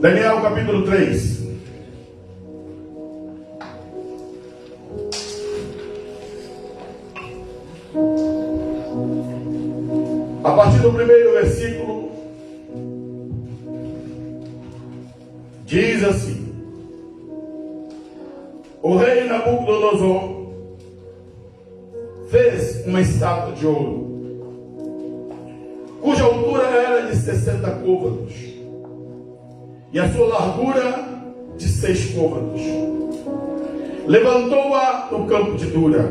Daniel capítulo 3. A partir do primeiro versículo, diz assim: o rei Nabucodonosor fez uma estátua de ouro, cuja altura era de 60 côvados, e a sua largura de 6 côvados. Levantou-a no campo de Dura,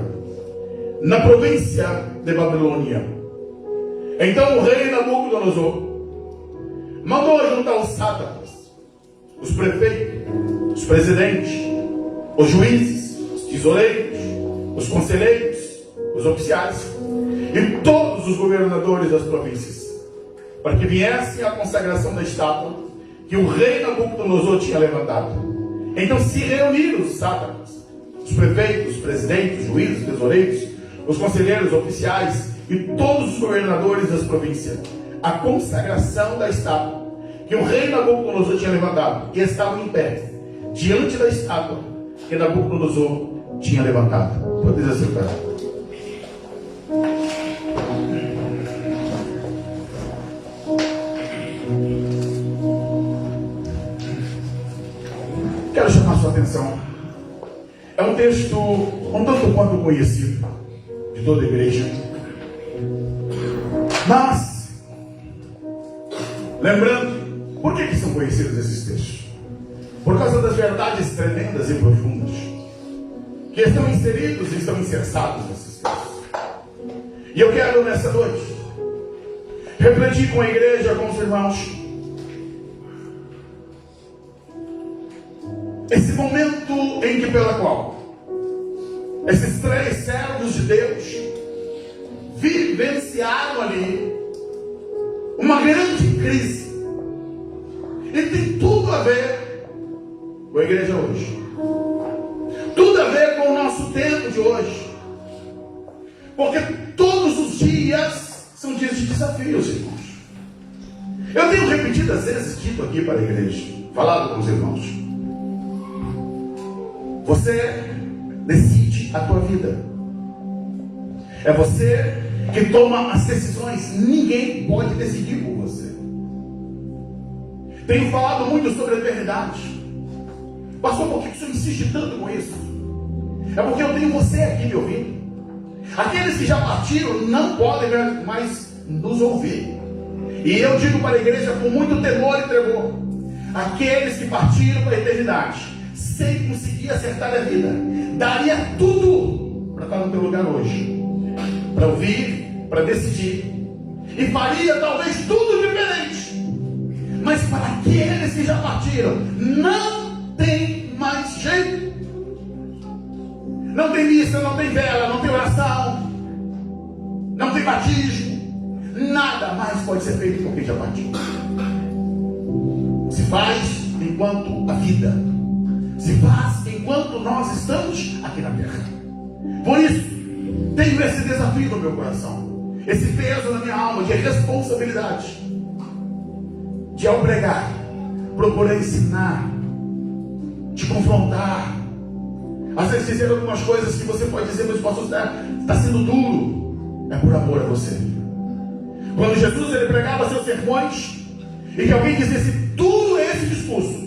na província de Babilônia. Então o rei Nabucodonosor mandou juntar os sátrapas, os prefeitos, os presidentes, os juízes, os tesoureiros, os conselheiros, os oficiais e todos os governadores das províncias, para que viessem à consagração da estátua que o rei Nabucodonosor tinha levantado. Então se reuniram os sátrapas, os prefeitos, os presidentes, os juízes, os tesoureiros, os conselheiros, os oficiais e todos os governadores das províncias, a consagração da estátua que o rei Nabucodonosor tinha levantado, e estavam em pé diante da estátua que Nabucodonosor tinha levantado. Podeis acertar. Quero chamar sua atenção. É um texto um tanto quanto conhecido de toda a igreja, mas lembrando, por que são conhecidos esses textos? Por causa das verdades tremendas e profundas que estão inseridos e estão inserçados nesses textos. E eu quero nessa noite refletir com a igreja, com os irmãos, esse momento em que pela qual esses 3 servos de Deus vivenciaram ali uma grande crise. E tem tudo a ver com a igreja hoje, tudo a ver com o nosso tempo de hoje, porque todos os dias são dias de desafios, irmãos. Eu tenho repetidas vezes dito aqui para a igreja, falado com os irmãos: você decide a tua vida, é você que toma as decisões, ninguém pode decidir por você. Tenho falado muito sobre a eternidade. Pastor, por que o senhor insiste tanto com isso? É porque eu tenho você aqui me ouvindo. Aqueles que já partiram não podem mais nos ouvir. E eu digo para a igreja com muito temor e tremor: aqueles que partiram para a eternidade sem conseguir acertar a vida, daria tudo para estar no teu lugar hoje, para ouvir, para decidir, e faria talvez tudo diferente. Mas para aqueles que já partiram, não tem mais jeito. Não tem missa, não tem vela, não tem oração, não tem batismo, nada mais pode ser feito por quem já partiu. Se faz enquanto a vida se faz enquanto nós estamos aqui na terra. Por isso, tenho esse desafio no meu coração, esse peso na minha alma de responsabilidade, de ao pregar, procurar ensinar, de confrontar. Às vezes dizer algumas coisas que você pode dizer: mas pastor, está sendo duro. É por amor a você. Quando Jesus ele pregava seus sermões, e que alguém dissesse tudo esse discurso,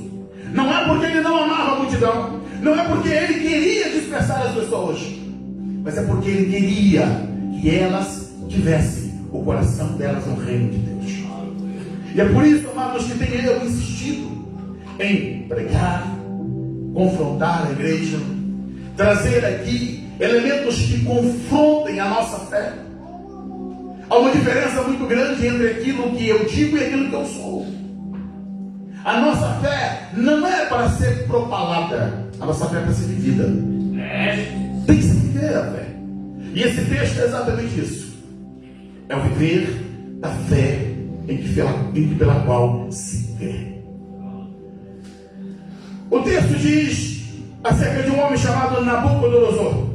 não é porque ele não amava a multidão, não é porque ele queria dispersar as pessoas, mas é porque ele queria que elas tivessem o coração delas no reino de Deus. E é por isso, amados, que tenho eu insistido em pregar, confrontar a igreja, trazer aqui elementos que confrontem a nossa fé. Há uma diferença muito grande entre aquilo que eu digo e aquilo que eu sou. A nossa fé não é para ser propalada, a nossa fé é para ser vivida. Tem que se viver a fé. E esse texto é exatamente isso. É o viver da fé em que pela qual se crê. O texto diz acerca de um homem chamado Nabucodonosor.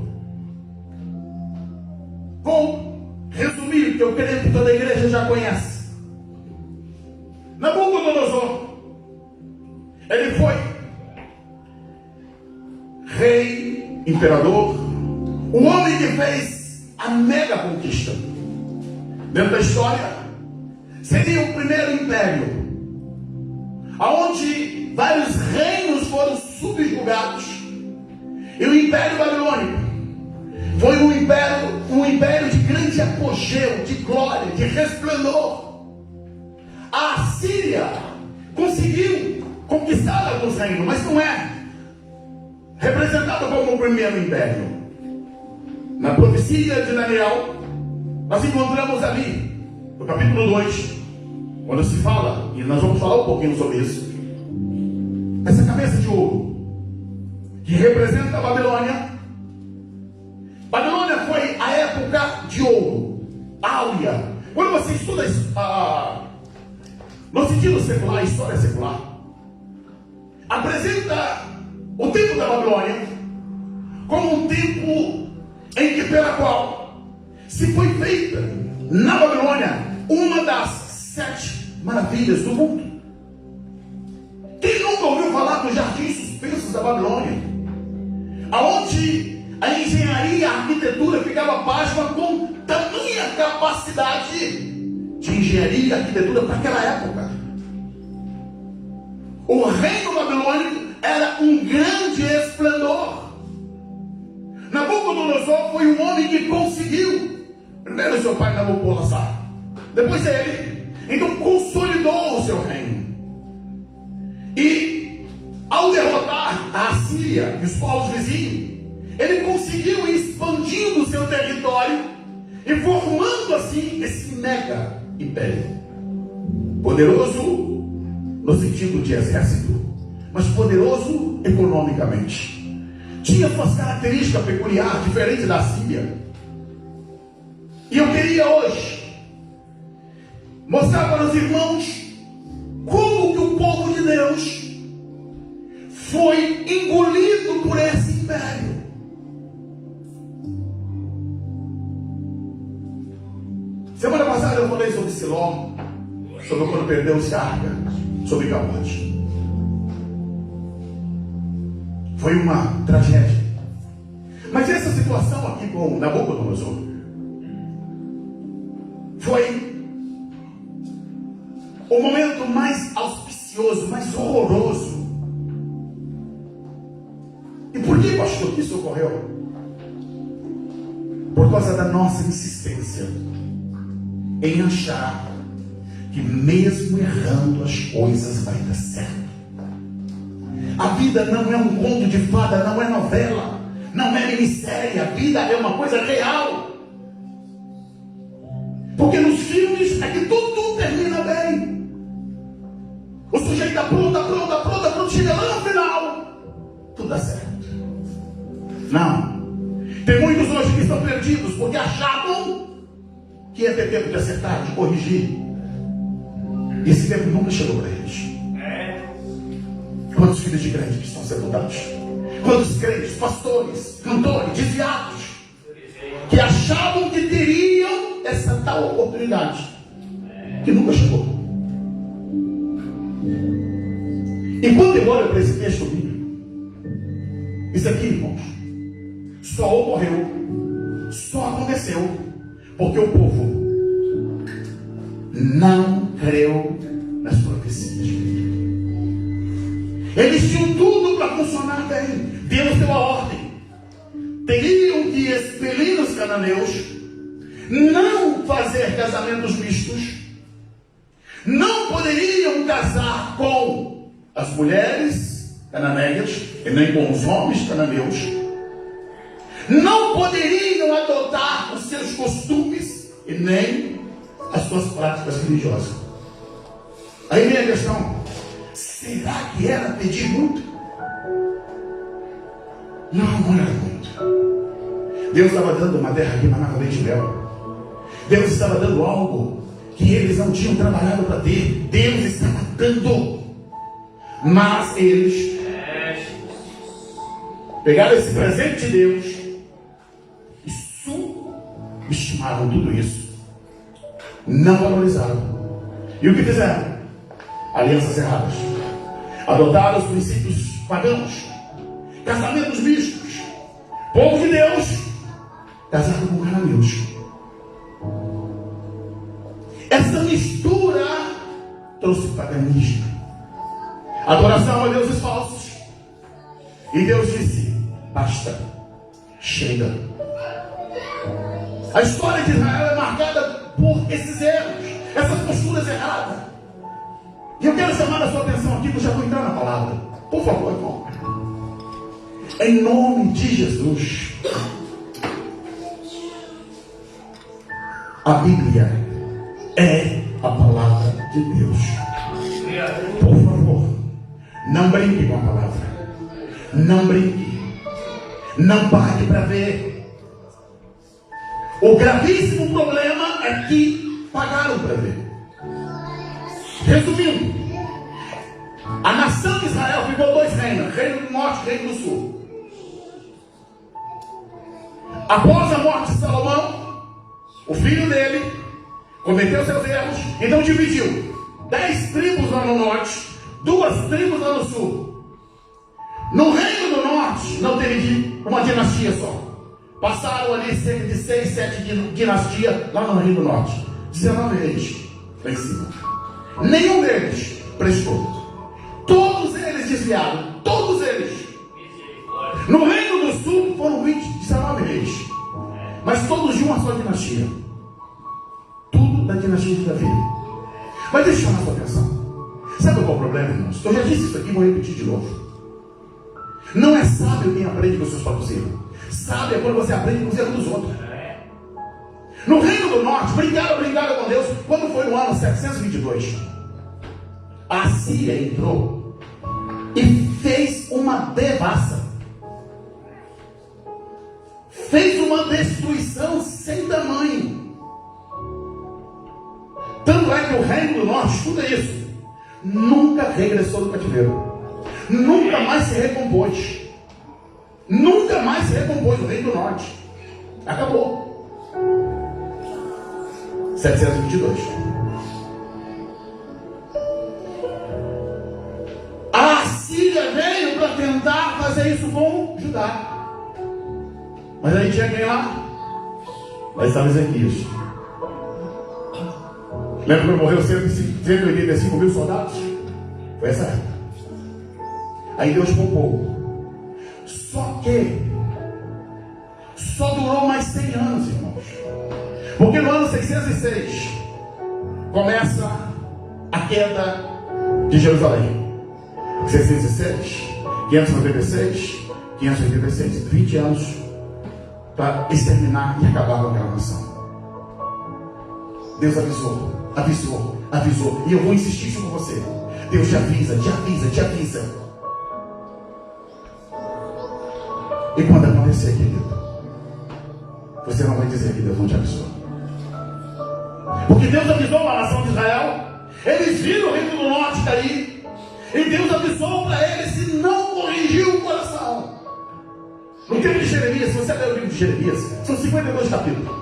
Vou resumir, que eu creio que toda a igreja já conhece. Nabucodonosor Ele foi rei, imperador, o homem que fez a mega conquista. Dentro da história, seria o primeiro império, aonde vários reinos foram subjugados. E o Império Babilônico foi um império de grande apogeu, de glória, de resplendor. A Assíria conseguiu conquistar alguns reinos, mas não é representado como o primeiro império. Na profecia de Daniel, nós encontramos ali, no capítulo 2, quando se fala, e nós vamos falar um pouquinho sobre isso, essa cabeça de ouro, que representa a Babilônia. Babilônia foi a época de ouro, áurea. Quando você estuda no sentido secular, a história secular, apresenta o tempo da Babilônia como um tempo em que, pela qual se foi feita na Babilônia uma das 7 maravilhas do mundo. Quem nunca ouviu falar dos jardins suspensos da Babilônia, aonde a engenharia e a arquitetura ficava pasma com tamanha capacidade de engenharia e arquitetura para aquela época? O reino babilônico era um grande esplendor. Nabucodonosor foi um homem que conseguiu, primeiro seu pai Nabucodonosor, depois ele, então consolidou o seu reino. E ao derrotar a Assíria e os povos vizinhos, ele conseguiu ir expandindo o seu território e formando assim esse mega império. Poderoso no sentido de exército, mas poderoso economicamente. Tinha suas características peculiares, diferentes da Síria. E eu queria hoje mostrar para os irmãos como que o povo de Deus foi engolido por esse império. Semana passada eu falei sobre Siló, sobre quando perdeu-se a arca, sobre Cabote. Foi uma tragédia. Mas essa situação aqui com Nabucodonosor foi o momento mais auspicioso, mais horroroso. E por que, pastor, que isso ocorreu? Por causa da nossa insistência em achar que mesmo errando as coisas vai dar certo. A vida não é um conto de fada, não é novela, não é minissérie. A vida é uma coisa real. Porque nos filmes é que tudo termina bem. O sujeito está pronto, chega lá no final, tudo dá certo. Não. Tem muitos hoje que estão perdidos porque achavam que ia ter tempo de acertar, de corrigir. E esse tempo nunca chegou para eles. Quantos filhos de crentes que estão sepultados? Quantos crentes, pastores, cantores, desviados, que achavam que teriam essa tal oportunidade, que nunca chegou. E quando eu olho para esse texto bíblico, isso aqui, irmãos, só ocorreu, só aconteceu, porque o povo não creu nas profecias de Deus. Eles tinham tudo para funcionar bem. Deus deu a ordem. Teriam que expelir os cananeus, não fazer casamentos mistos, não poderiam casar com as mulheres cananeias e nem com os homens cananeus, não poderiam adotar os seus costumes e nem as suas práticas religiosas. Aí vem a questão: será que era pedir muito? Não era muito. Deus estava dando uma terra que manava leite e mel. Deus estava dando algo que eles não tinham trabalhado para ter. Deus estava dando. Mas eles pegaram esse presente de Deus e subestimaram tudo isso. Não valorizaram. E o que fizeram? Alianças erradas. Adotaram os princípios pagãos, casamentos mistos, povo de Deus casado com cananeus. Essa mistura trouxe paganismo, adoração a deuses falsos. E Deus disse: basta, chega. A história de Israel é marcada por esses erros, essas posturas erradas. E eu quero chamar a sua atenção aqui, que eu já vou entrar na palavra. Por favor, irmão. Em nome de Jesus, a Bíblia é a palavra de Deus. Por favor, não brinque com a palavra. Não brinque. Não pague para ver. O gravíssimo problema é que pagaram para ver. Resumindo, a nação de Israel ficou dois reinos: reino do norte e reino do sul. Após a morte de Salomão, o filho dele cometeu seus erros, então dividiu 10 tribos lá no norte, 2 tribos lá no sul. No reino do norte não teve uma dinastia só. Passaram ali cerca de 6, 7 dinastias lá no reino do norte. 19 reis lá em cima. Nenhum deles prestou. Todos eles desviaram. Todos eles. No reino do sul foram 19 reis. Mas todos de uma só dinastia. Tudo da dinastia de Davi. Mas deixa eu chamar a sua atenção. Sabe qual é o problema, irmãos? Eu já disse isso aqui, vou repetir de novo. Não é sábio quem aprende com os seus próprios erros. Sábio é quando você aprende com os erros dos outros. No reino do norte, brigaram com Deus. Quando foi no ano 722, a Síria entrou e fez uma devassa. Fez uma destruição sem tamanho. Tanto é que o reino do norte, escuta isso, nunca regressou do cativeiro. Nunca mais se recompôs. Nunca mais se recompôs o reino do norte. Acabou. 722. A Síria veio para tentar fazer isso com Judá. Mas aí tinha quem lá? Lá estava Ezequias. Lembra que morreu 185 mil soldados? Foi essa época. Aí Deus poupou. Só que só durou mais 100 anos, irmãos. Porque no ano 606 começa a queda de Jerusalém. 606, 596, 586. 20 anos para exterminar e acabar com aquela nação. Deus avisou. E eu vou insistir isso com você. Deus te avisa. E quando acontecer, querido, você não vai dizer que Deus não te avisou. Porque Deus avisou a nação de Israel. Eles viram o reino do norte cair. E Deus avisou para eles e não corrigiu o coração. No tempo de Jeremias, se você ler o livro de Jeremias, são 52 capítulos.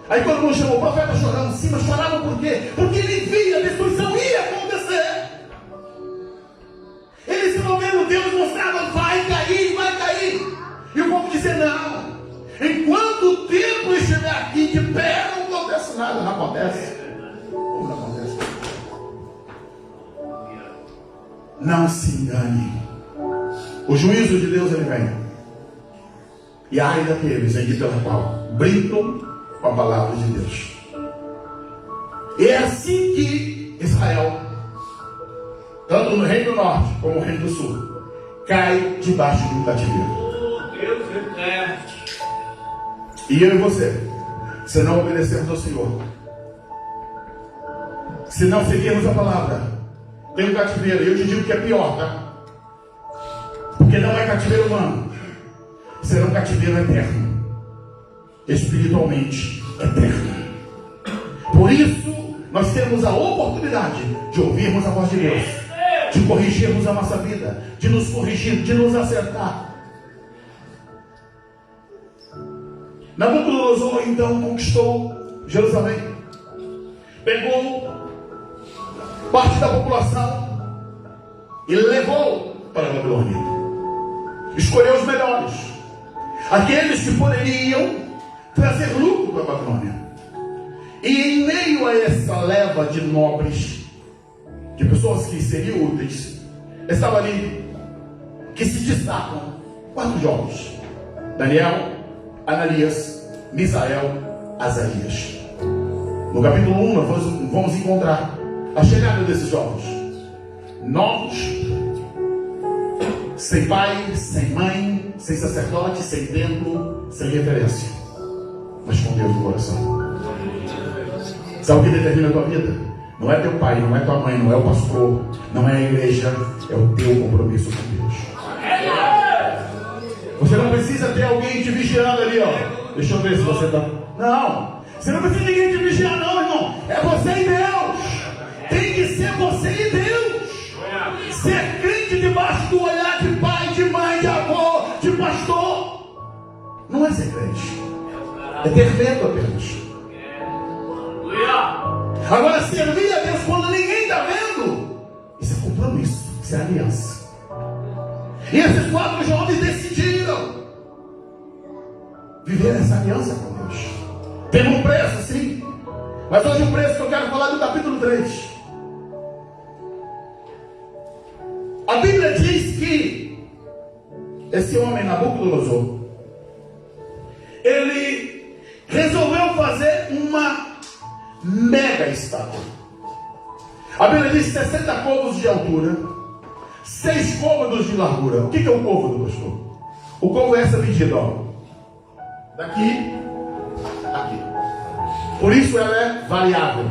Aí todo mundo chamou o profeta chorando. Sim, mas choravam por quê? Porque ele via a destruição ia acontecer. Eles estão vendo Deus mostrava, vai cair. E o povo dizia, não. Enquanto o templo estiver aqui de pé, não acontece nada. Não acontece. Não acontece. Não se engane. O juízo de Deus, ele vem. E ai daqueles em que pela qual brincam com a palavra de Deus. E é assim que Israel, tanto no reino do norte como no reino do sul, cai debaixo do cativeiro. E eu e você, se não obedecermos ao Senhor, se não seguirmos a palavra, tem um cativeiro. E eu te digo que é pior, tá? Porque não é cativeiro humano, será um cativeiro eterno, espiritualmente eterno. Por isso nós temos a oportunidade de ouvirmos a voz de Deus, de corrigirmos a nossa vida, de nos corrigir, de nos acertar. Nabucodonosor então conquistou Jerusalém, pegou parte da população e levou para a Babilônia. Escolheu os melhores, aqueles que poderiam trazer lucro para a Babilônia. E em meio a essa leva de nobres, de pessoas que seriam úteis, estava ali que se destacam 4 jovens: Daniel, Ananias, Misael, Azarias. No capítulo 1 nós vamos encontrar a chegada desses jovens, novos, sem pai, sem mãe, sem sacerdote, sem templo, sem referência, mas com Deus no coração. Sabe o que determina a tua vida? Não é teu pai, não é tua mãe, não é o pastor, não é a igreja, é o teu compromisso com Deus. Você não precisa ter alguém te vigiando ali, ó. Deixa eu ver se você está. Não, você não precisa de ninguém te vigiar, não, irmão. É você e Deus. Tem que ser você e Deus. Ser crente debaixo do olhar de pai, de mãe, de avô, de pastor, não é ser crente. É ter medo apenas. Agora, servir a Deus quando ninguém está vendo, isso é compromisso, isso é aliança. E esses 4 jovens decidiram viver essa aliança com Deus. Tem um preço, sim, mas hoje o preço que eu quero falar é do capítulo 3. A Bíblia diz que esse homem, Nabucodonosor, ele resolveu fazer uma mega estátua. A Bíblia diz 60 côvados de altura, 6 côvados de largura. O que é o côvado, pastor? O côvado é essa medida, ó. Daqui, aqui. Por isso ela é variável.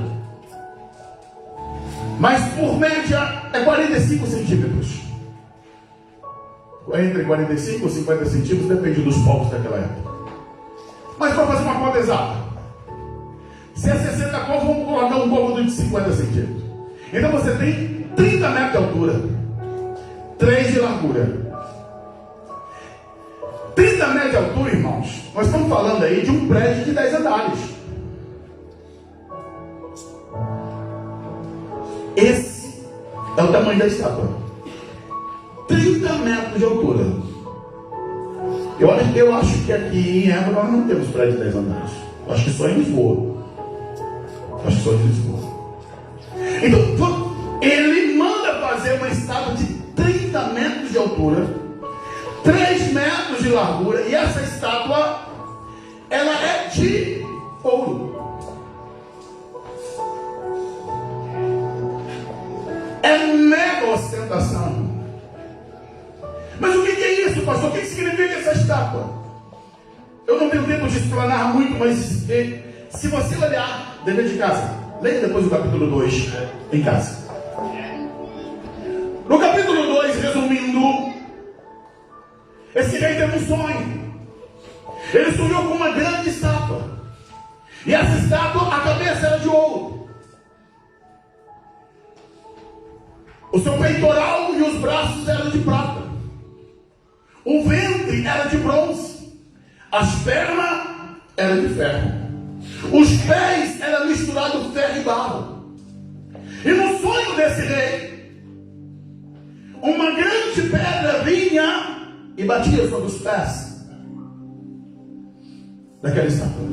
Mas por média é 45 centímetros. Entre 45 e 50 centímetros, depende dos povos daquela época. Mas para fazer uma conta exata, se é 60 côvados, vamos colocar um côvado de 50 centímetros. Então você tem 30 metros de altura, 3 de largura. 30 metros de altura, irmãos, nós estamos falando aí de um prédio de 10 andares. Esse é o tamanho da estátua. 30 metros de altura. Eu acho que aqui em Évora nós não temos prédio de 10 andares. Eu acho que só em Lisboa. Então, ele manda fazer uma estátua de 30 metros de altura, 3 metros de largura, e essa estátua, ela é de ouro. É mega ostentação. Mas o que é isso, pastor? O que significa essa estátua? Eu não tenho tempo de explanar muito, mas se você olhar, dever de casa, leia depois o capítulo 2 em casa. No capítulo 2, resumindo, esse rei teve um sonho. Ele sonhou com uma grande estátua. E essa estátua, a cabeça era de ouro. O seu peitoral e os braços eram de prata. O ventre era de bronze. As pernas eram de ferro. Os pés eram misturados ferro e barro. E no sonho desse rei, uma grande pedra vinha e batia sobre os pés daquela estátua.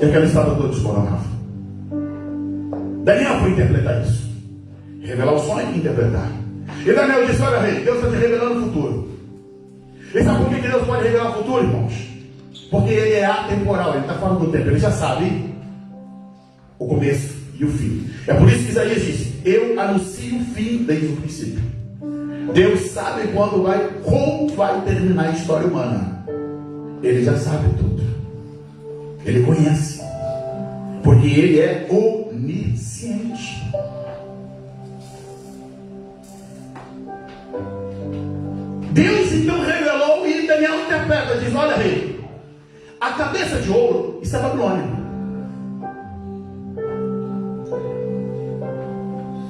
E aquela estátua toda desmoronava. Daniel foi interpretar isso. Revelar o sonho e interpretar. E Daniel disse: olha, rei, Deus está te revelando o futuro. E sabe por que Deus pode revelar o futuro, irmãos? Porque ele é atemporal, ele está fora do tempo, ele já sabe o começo e o fim. É por isso que Isaías diz: eu anuncio o fim desde o princípio. Deus sabe como vai terminar a história humana. Ele já sabe tudo. Ele conhece. Porque ele é onisciente. Deus então revelou e Daniel interpreta, diz: olha, rei, a cabeça de ouro, isso é Babilônia.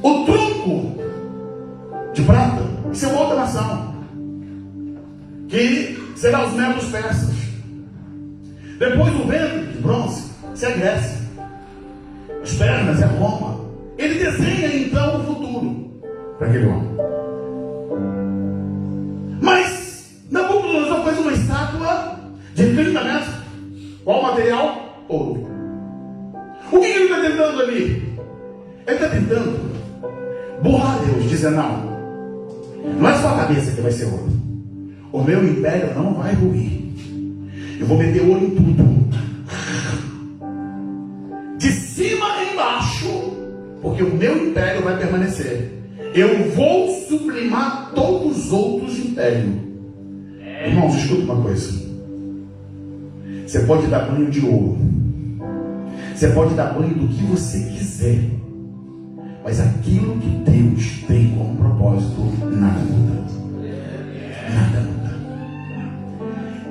O tronco de prata, isso é uma outra nação, que será os membros persas. Depois o ventre de bronze, isso é a Grécia. As pernas é Roma. Ele desenha então o futuro para aquele homem. de 30 metros. Qual o material? Ouro. O que ele está tentando ali? Ele está tentando burlar Deus, dizendo: não é só a cabeça que vai ser ouro. O meu império não vai ruir. Eu vou meter ouro em tudo, de cima a embaixo, porque o meu império vai permanecer. Eu vou sublimar todos os outros impérios. Irmãos, escuta uma coisa. Você pode dar banho de ouro, você pode dar banho do que você quiser, mas aquilo que Deus tem como propósito, nada muda. Nada muda.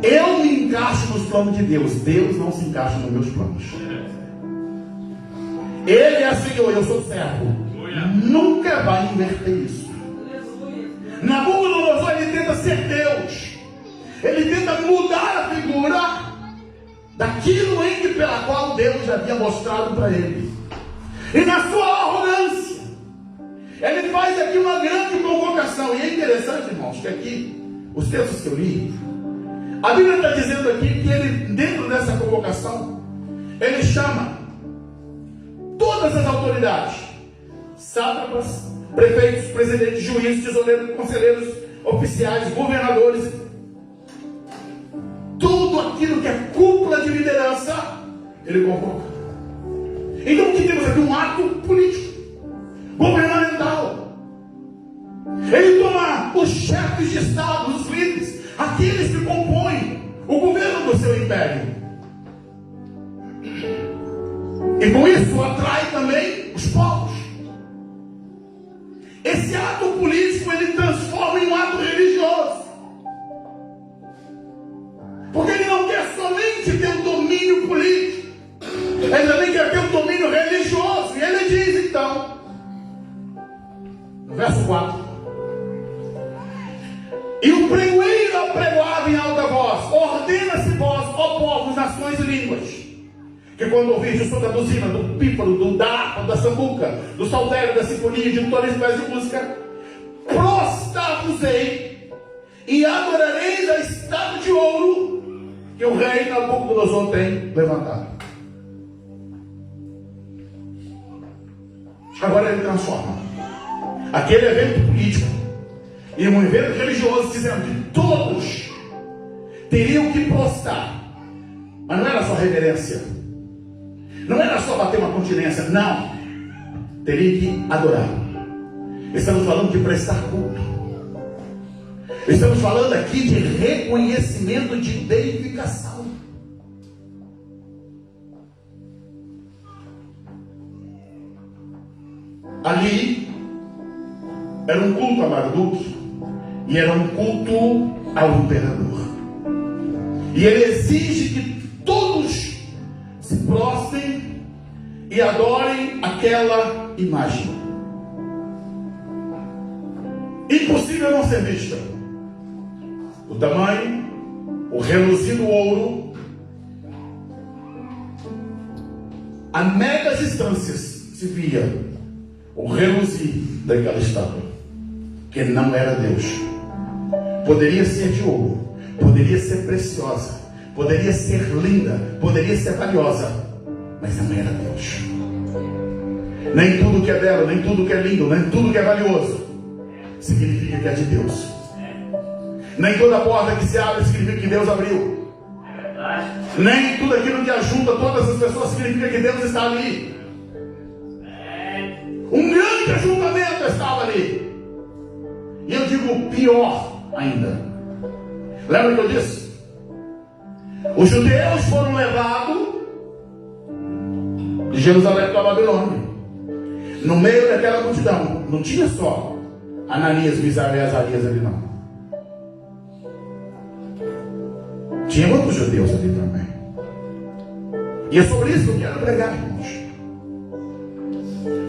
Eu me encaixo nos planos de Deus, Deus não se encaixa nos meus planos. Ele é Senhor, eu sou servo. Nunca vai inverter isso. Nabucodonosor, ele tenta ser Deus. Ele tenta mudar a figura daquilo em que pela qual Deus havia mostrado para ele. E na sua arrogância, ele faz aqui uma grande convocação. E é interessante, irmãos, que aqui, os textos que eu li, a Bíblia está dizendo aqui que ele, dentro dessa convocação, ele chama todas as autoridades: sátrapas, prefeitos, presidentes, juízes, tesoureiros, conselheiros, oficiais, governadores, tudo aquilo que é cúpula de liderança, ele convoca. Então o que temos aqui? Um ato político, governamental. Ele toma os chefes de Estado, os líderes, aqueles que compõem o governo do seu império, e com isso atrai também os povos. Esse ato político ele transforma em um ato religioso, porque ele não quer somente ter o domínio político, ele também quer ter o domínio religioso. E ele diz então, no verso 4: e o pregoeiro apregoava em alta voz: ordena-se vós, ó povos, nações e línguas, que quando ouvirdes o som da buzina, do pífaro, da harpa, da sambuca, do saltério, da sinfonia, de todos os pés de música, prostrar-vos-ei e adorareis a estátua de ouro que o rei Nabucodonosor tem levantado. Agora ele transforma aquele evento político em um evento religioso, dizendo que todos teriam que prostrar. Mas não era só reverência, não era só bater uma continência, não. Teria que adorar. Estamos falando de prestar culto. Estamos falando aqui de reconhecimento, de deificação. Ali era um culto a Marduk e era um culto ao imperador. E ele exige que todos se prostrem e adorem aquela imagem. Impossível não ser vista. O tamanho, o reluzir do ouro, a megas distâncias se via o reluzir daquela estátua, que não era Deus. Poderia ser de ouro, poderia ser preciosa, poderia ser linda, poderia ser valiosa, mas não era Deus. Nem tudo que é belo, nem tudo que é lindo, nem tudo que é valioso significa que é de Deus. Nem toda porta que se abre significa que Deus abriu. Nem tudo aquilo que ajunta todas as pessoas significa que Deus está ali. Um grande ajuntamento estava ali. E eu digo pior ainda. Lembra que eu disse? Os judeus foram levados de Jerusalém para a Babilônia. No meio daquela multidão, não tinha só Ananias, Misael e Azarias ali, não. Tinha outros judeus ali também. E é sobre isso que eu quero pregar, irmãos.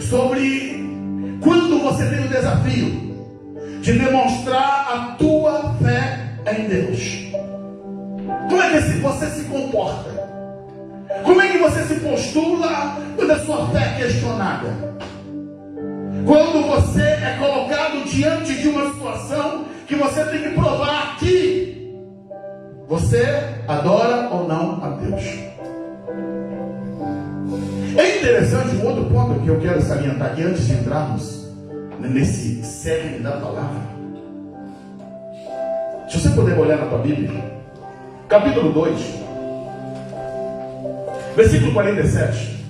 Sobre quando você tem o desafio de demonstrar a tua fé em Deus. Como é que você se comporta? Como é que você se postula quando a sua fé é questionada? Quando você é colocado diante de uma situação que você tem que provar que Você adora ou não a Deus? É interessante um outro ponto que eu quero salientar aqui antes de entrarmos nesse cerne da palavra. Se você puder olhar na tua Bíblia, capítulo 2, versículo 47.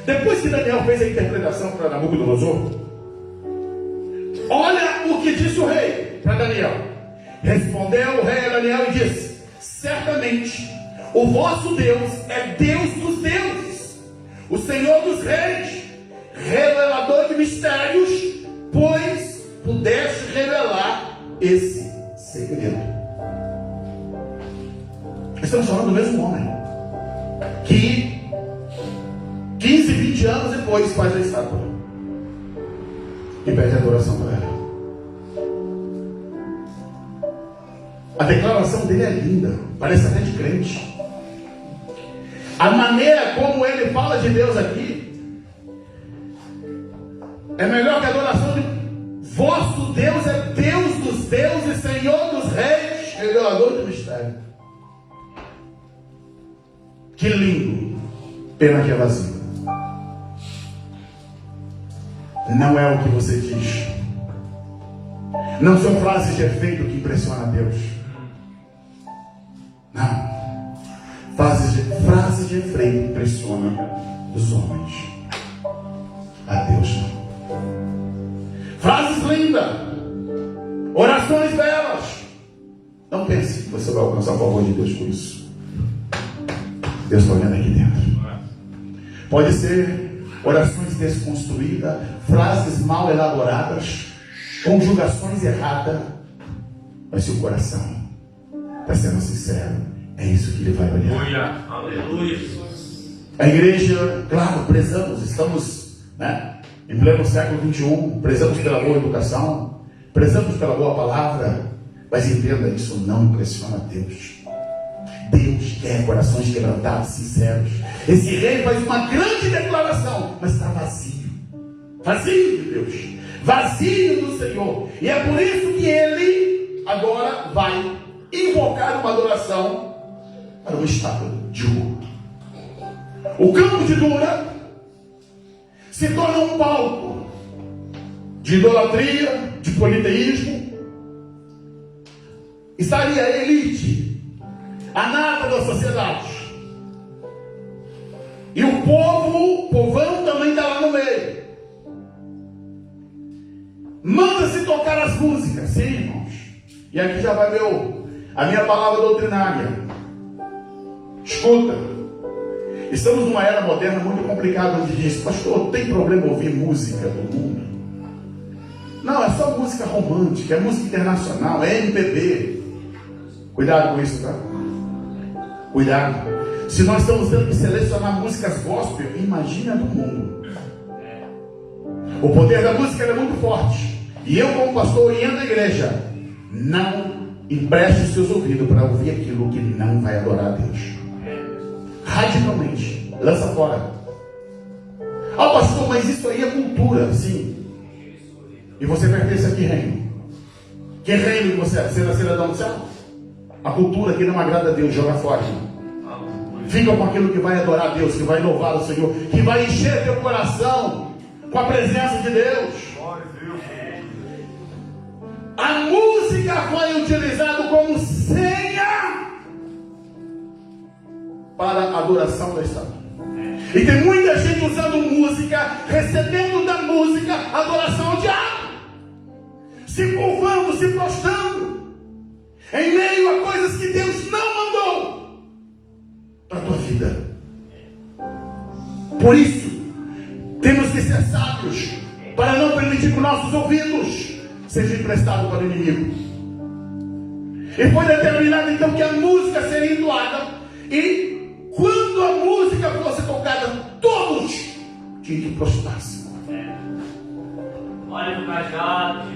Depois que Daniel fez a interpretação para Nabucodonosor, olha o que disse o rei para Daniel. Respondeu o rei a Daniel e disse: certamente o vosso Deus é Deus dos deuses, o Senhor dos reis, revelador de mistérios, pois pudeste revelar esse segredo. Estamos falando do mesmo homem que 15, 20 anos depois faz a estátua e pede adoração para ela. A declaração dele é linda, parece até de crente. A maneira como ele fala de Deus aqui é melhor que a adoração de vosso Deus é Deus dos deuses, Senhor dos reis, revelador do mistério. Que lindo, pena que é vazio. Não é o que você diz. Não são frases de efeito que impressionam a Deus. Não. Frases de efeito impressionam os homens. A Deus não. Frases lindas. Orações belas. Não pense que você vai alcançar o favor de Deus por isso. Deus está olhando aqui dentro. Pode ser orações desconstruídas, frases mal elaboradas, conjugações erradas, mas se o coração está sendo sincero, é isso que ele vai olhar. Aleluia. A igreja, claro, prezamos, estamos em pleno século XXI, prezamos pela boa educação, prezamos pela boa palavra, mas entenda, isso não impressiona Deus. Deus quer corações quebrantados, sinceros. Esse rei faz uma grande declaração, mas está vazio. Vazio de Deus. Vazio do Senhor. E é por isso que ele agora vai invocar uma adoração para uma estátua de ouro. O campo de Dura se torna um palco de idolatria, de politeísmo. Estaria a elite, a nata da sociedade. E o povão também está lá no meio. Manda-se tocar as músicas, sim, irmãos. E aqui já vai a minha palavra doutrinária. Escuta. Estamos numa era moderna muito complicada, onde diz: pastor, tem problema ouvir música do mundo? Não, é só música romântica, é música internacional, é MPB. Cuidado com isso, tá? Cuidado. Se nós estamos tendo que selecionar músicas gospel, imagina do mundo. O poder da música é muito forte. E eu, como pastor, oriento a igreja: não empreste os seus ouvidos para ouvir aquilo que não vai adorar a Deus. Radicalmente. Lança fora. Ah, pastor, mas isso aí é cultura. Sim. E você pertence a que reino? Que reino que você é? Você é da cidadão do céu? A cultura que não agrada a Deus, joga fora. Fica com aquilo que vai adorar a Deus, que vai louvar o Senhor, que vai encher teu coração com a presença de Deus. A música foi utilizada como senha para a adoração da estátua. E tem muita gente usando música, recebendo da música adoração ao diabo, se curvando, se prostrando em meio a coisas que Deus não mandou para a tua vida. Por isso, temos que ser sábios para não permitir que nossos ouvidos sejam emprestados para o inimigo. E foi determinado então que a música seria entoada, e quando a música fosse tocada, todos tinham que prostrar-se. Olha no cajado,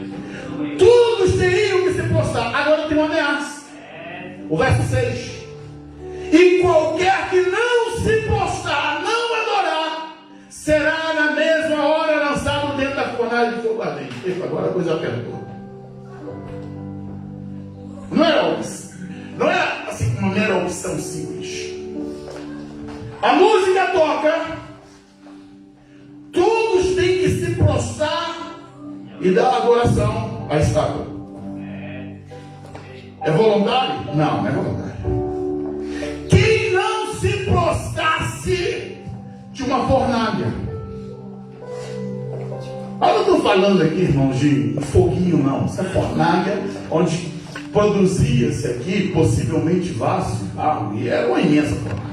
Todos teriam que se prostrar. Agora tem uma ameaça. O verso 6. E qualquer que não se prostrar, não adorar, será na mesma hora lançado dentro da fornalha de fogo ardente. Agora a coisa apertou. Não é assim uma são simples. A música toca, todos têm que se prostrar e dar adoração à estátua. É voluntário? Não, não é voluntário. Quem não se prostrasse de uma fornalha? Eu não estou falando aqui, irmãos, de foguinho, não. Isso é fornalha onde produzia-se aqui, possivelmente, vasos de barro, e era uma imensa fornalha.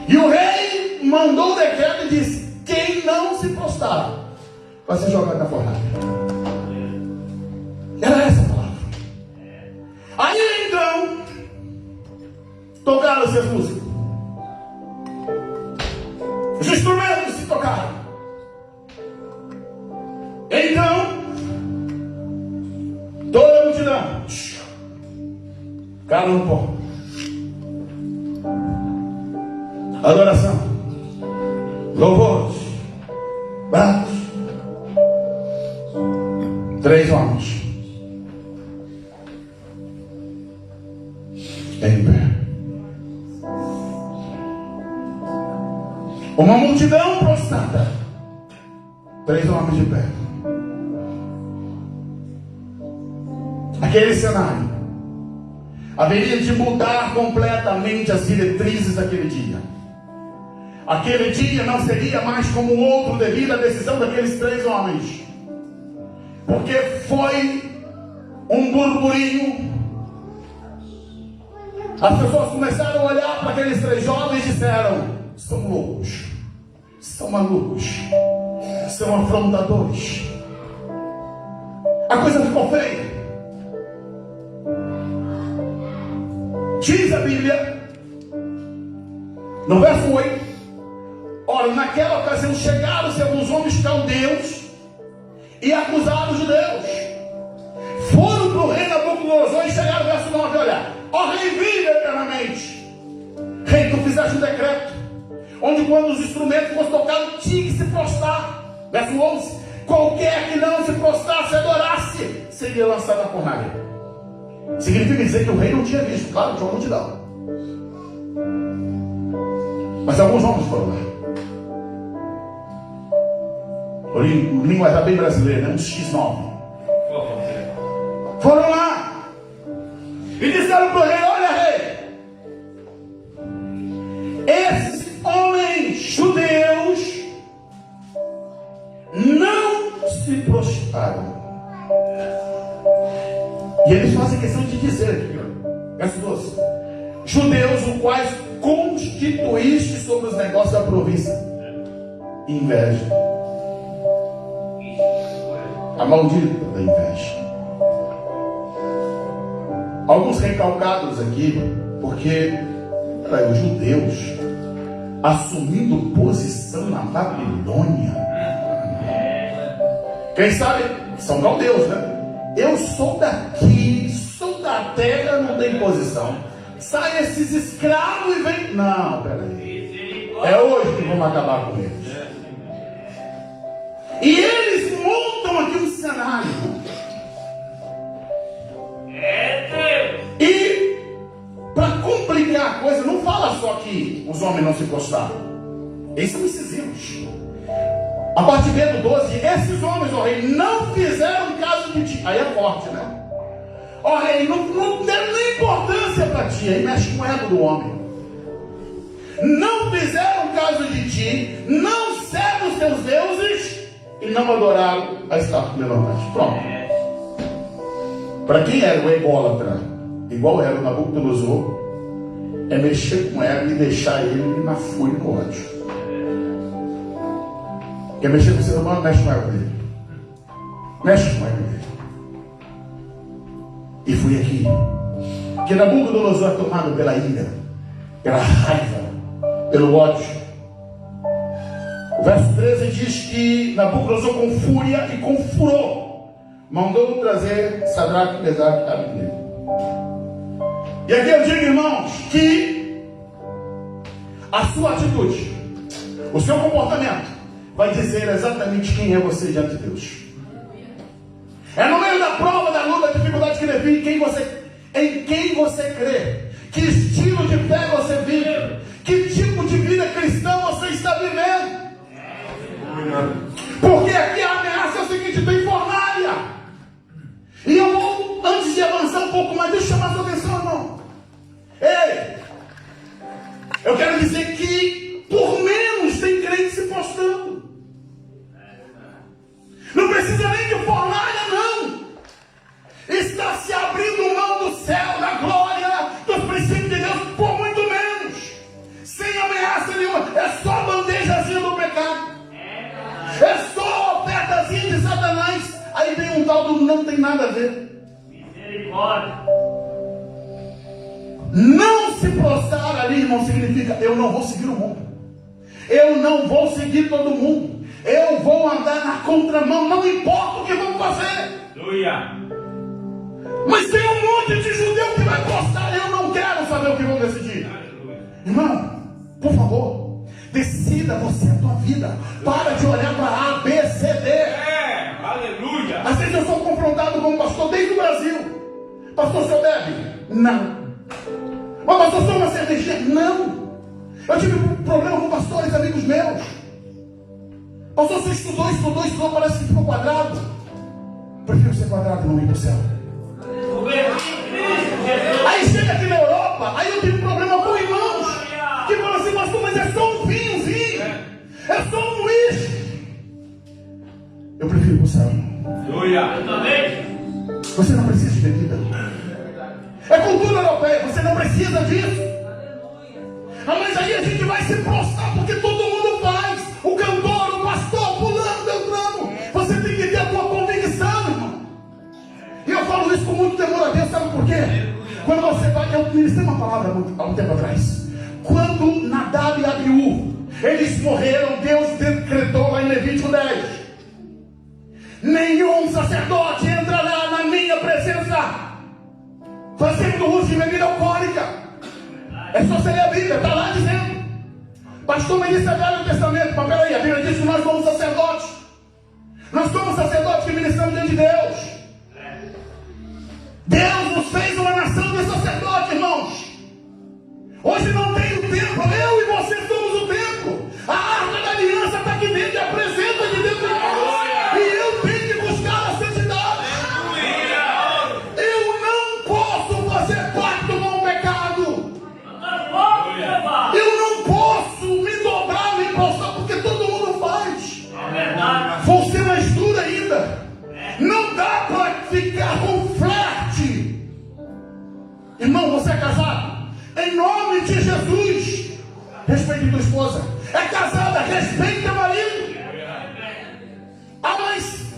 E o rei mandou o decreto e disse: quem não se prostrar vai ser jogado na fornalha. Era essa a palavra. Aí então tocaram-se as músicas, os instrumentos se tocaram. Então toda a multidão caiu no pó. Adoração, louvores, braços. 3 homens em pé. Uma multidão prostrada. 3 homens de pé. Aquele cenário haveria de mudar completamente as diretrizes daquele dia. Aquele dia não seria mais como o outro devido à decisão daqueles 3 homens. Porque foi um burburinho. As pessoas começaram a olhar para aqueles 3 jovens e disseram: são loucos, são malucos, são afrontadores. A coisa ficou feia. Diz a Bíblia, no verso 8: ora, naquela ocasião chegaram-se alguns homens caldeus e acusaram os judeus. Foram para o rei Nabucodonosor e chegaram no verso 9, olha: ó rei, vive eternamente. Rei, tu fizeste um decreto onde quando os instrumentos fossem tocados tinha que se prostrar. Verso 11: qualquer que não se prostrasse e adorasse seria lançado na fornalha. Significa dizer que o rei não tinha visto. Claro, tinha uma multidão, mas alguns homens foram lá. Linguagem bem brasileira, né? Um X9. Foram lá e disseram para o rei: olha, rei, esses homens judeus não se prostraram. E eles fazem questão de dizer aqui, verso 12: judeus, os quais constituíste sobre os negócios da província. Inveja. A maldita da inveja. Alguns recalcados aqui, porque os judeus assumindo posição na Babilônia. Quem sabe são caldeus, né? Eu sou daqui, sou da terra, não tem posição. Sai esses escravos e vem. Não, peraí. É hoje que vamos acabar com eles. E eles montam aqui um cenário. E para complicar a coisa, não fala só que os homens não se prostraram. Eles são incisivos. A partir do 12: esses homens, ó rei, não fizeram caso de ti. Aí é forte, né? Ó rei, não deram nem importância para ti. Aí mexe com o ego do homem. Não fizeram caso de ti, não servem os teus deuses e não adoraram a estátua que levantaste. Pronto. Para quem era o ególatra, igual era o Nabucodonosor, é mexer com ela e deixar ele na fúria e no ódio. Quer mexer com o ser humano, mexe com ela dele. Mexe com ela dele. E foi aqui que Nabucodonosor é tomado pela ira, pela raiva, pelo ódio. O verso 13 diz que Nabucodonosor, com fúria e com furor, mandou trazer Sadraque, Mesaque e Abednego. E aqui eu digo, irmãos, que a sua atitude, o seu comportamento, vai dizer exatamente quem é você diante de Deus. É no meio da prova, da luta, da dificuldade que define quem você em quem você crê, que estilo de fé você vive, que tipo de vida cristã você está vivendo. Porque aqui a ameaça é o seguinte: tem fornalha. E eu vou, antes de avançar um pouco mais, deixa eu chamar a sua atenção, irmão. Ei, eu quero dizer que por menos tem crente se postando. Não precisa nem de fornalha, não. Está se abrindo mão do céu, da glória, dos princípios de Deus, por muito menos. Sem ameaça nenhuma. É só bandejazinha do pecado. É só ofertazinha de Satanás. Aí vem um tal do não tem nada a ver. Misericórdia. Não se prostrar ali, irmão, significa: eu não vou seguir o mundo. Eu não vou seguir todo mundo. Eu vou andar na contramão, não importa o que vão fazer. Aleluia. Mas tem um monte de judeu que vai postar. Eu não quero saber o que vão decidir. Aleluia. Irmão, por favor, decida você a tua vida. Para de olhar para A, B, C, D. Aleluia. Às vezes eu sou confrontado com um pastor desde o Brasil. Pastor, o senhor bebe? Não. Mas pastor, sou uma cervejinha? Não. Eu tive problema com pastores, amigos meus. Pastor, você estudou, parece que ficou quadrado. Prefiro ser quadrado e não ir para o céu. Aí chega aqui na Europa, aí eu tive problema com irmãos que falam assim: pastor, mas é só um vinhozinho, é só um uísque. Eu prefiro ir para o céu. Você não precisa de bebida. É cultura europeia, você não precisa disso. Mas aí a gente vai se prostrar porque todo mundo faz. O cantor, o pastor, fulano, beltrano. Você tem que ter a tua convicção, irmão. E eu falo isso com muito temor a Deus, sabe por quê? Quando você vai, eu ministrei uma palavra há um tempo atrás. Quando Nadab e Abiú, eles morreram, Deus decretou lá em Levítico 10: nenhum sacerdote entrará na minha presença fazendo uso de bebida alcoólica. É só você ler a Bíblia, está lá dizendo. Pastor, mas isso é Velho Testamento. Mas peraí, a Bíblia diz que nós somos sacerdotes. Nós somos sacerdotes que ministramos diante de Deus. Deus nos fez uma nação de sacerdotes, irmãos. Hoje não tem o templo, eu e você somos o templo. A arca da aliança está aqui dentro e a presença de Deus em nós. E eu tenho que buscar a santidade. Eu não posso fazer pacto com o pecado. Eu não posso me dobrar, me prostrar, porque todo mundo faz. Vou ser mais duro ainda. Não dá para ficar com flerte. Irmão, você é casado? Em nome de Jesus, respeite tua esposa. É casada, respeite teu marido. Ah, mas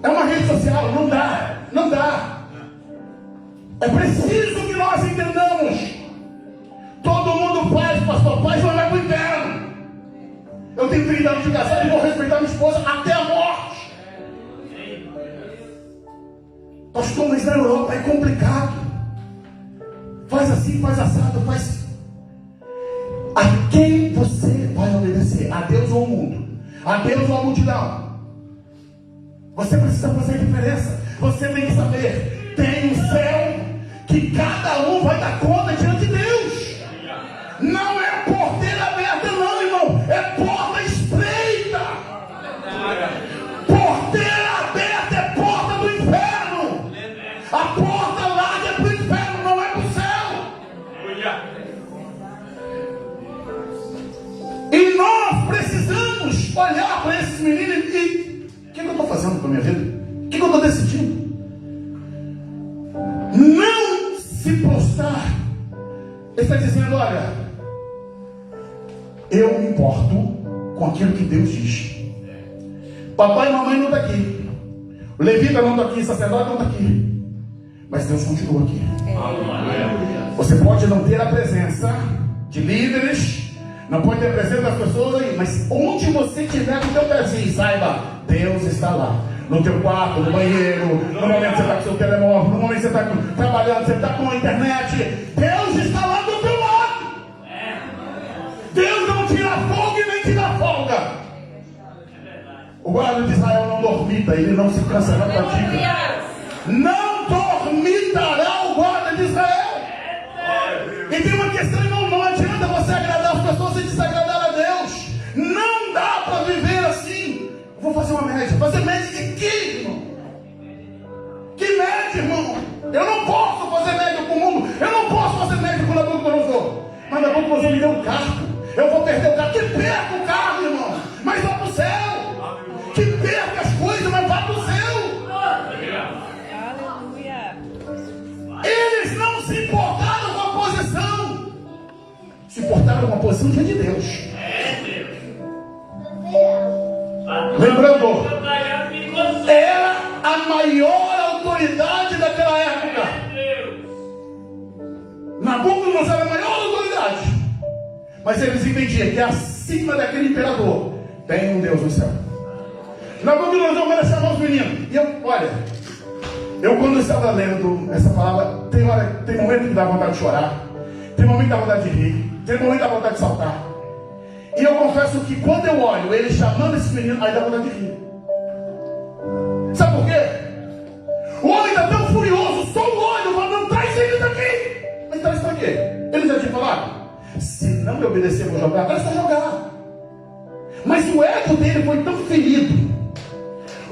é uma rede social, não dá. Não dá. É preciso que nós entendamos. Todo mundo faz, pastor, faz, mas vai para o inferno. Eu tenho 30 anos de casado e vou respeitar minha esposa até a morte. Pastor, mas na Europa é complicado. Faz assim, faz assado, faz. A quem você vai obedecer? A Deus ou ao mundo? A Deus ou à multidão? Você precisa fazer a diferença. Você tem que saber: tem um céu que cada um vai dar conta diante de Deus. Não é porteira aberta, não, irmão. É porta estreita. Porteira aberta é porta do inferno. A porta larga é para o inferno, não é para o céu. E nós precisamos olhar para esses meninos e: o que eu estou fazendo com a minha vida? O que eu estou decidindo? Não se prostrar. Ele está dizendo: olha, eu me importo com aquilo que Deus diz. Papai e mamãe não estão aqui. O levita não está aqui, o sacerdote não está aqui. Mas Deus continua aqui. Você pode não ter a presença de líderes, não pode ter a presença das pessoas aí, mas onde você estiver com o teu pezinho, saiba: Deus está lá. No teu quarto, no banheiro, no momento que você está com o seu telemóvel, no momento que você está trabalhando, você está com a internet, Deus está lá do teu lado. Deus não tira folga e nem tira folga. O guarda de Israel não dormita, ele não se cansa, não fadiga. não dormitará o guarda de Israel. E tem uma questão, irmão, não adianta você agradar as pessoas e desagradar a Deus. Não dá para viver assim. Vou fazer uma média. Fazer média de quê, irmão? Que média, irmão? Eu não posso fazer média com o mundo. Eu não posso fazer média com o Nabucodonosor. Mas Nabucodonosor me deu um carro. Eu vou perder o carro. Que perca o carro, irmão. Mas vá para o céu. Que perca as coisas, mas vá para o céu. Aleluia. Eles não se importaram com a posição. Se importaram com a posição diante de Deus. Lembrando, era a maior autoridade daquela época. Nabucodonosor era a maior autoridade. Mas eles entendiam que acima daquele imperador tem um Deus no céu. Nabucodonosor manda chamar os meninos. E eu quando estava lendo essa palavra, tem momento que dá vontade de chorar, tem momento que dá vontade de rir, tem momento que dá vontade de saltar. E eu confesso que quando eu olho ele chamando esse menino, aí dá vontade de rir. Sabe por quê? O homem está tão furioso, só o olho, mas não traz ele daqui. Mas traz para quê? Ele já tinha falado: se não me obedecer, eu vou jogar. Traz para jogar. Mas o ego dele foi tão ferido.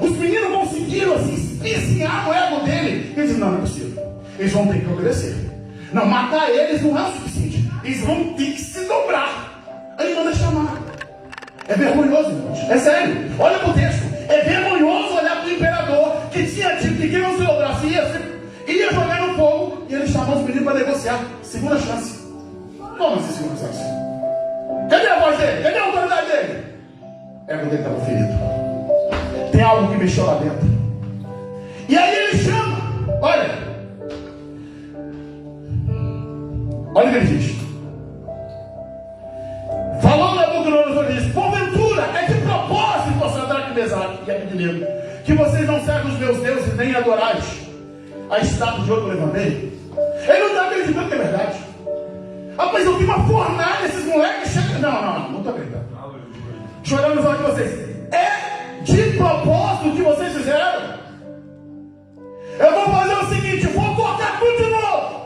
Os meninos conseguiram assim, espinhar o ego dele. Eles disseram: não, não é possível. Eles vão ter que obedecer. Não, matar eles não é o suficiente. Eles vão ter que se dobrar. Aí manda chamar. É vergonhoso, irmãos. É sério. Olha para o texto. É vergonhoso olhar para o imperador que tinha dito que quem não se dobrasse ia jogar no fogo. E ele chamou os meninos para negociar. Segunda chance. Como assim segunda chance? Cadê a voz dele? Cadê a autoridade dele? É quando ele estava ferido. Tem algo que mexeu lá dentro. E aí ele chama. Olha o que ele diz. Falando Nabucodonosor, ele diz: porventura é de propósito, você Sadraque, Mesaque e Abednego, que vocês não servem os meus deuses nem adorais a estátua de ouro que eu levantei? Ele não está acreditando que é verdade. Mas eu vi uma fornalha, esses moleques chegam. Não estou acreditando. Chorando nos olhos de vocês. É de propósito que vocês fizeram. Eu vou fazer o seguinte: vou tocar tudo de novo.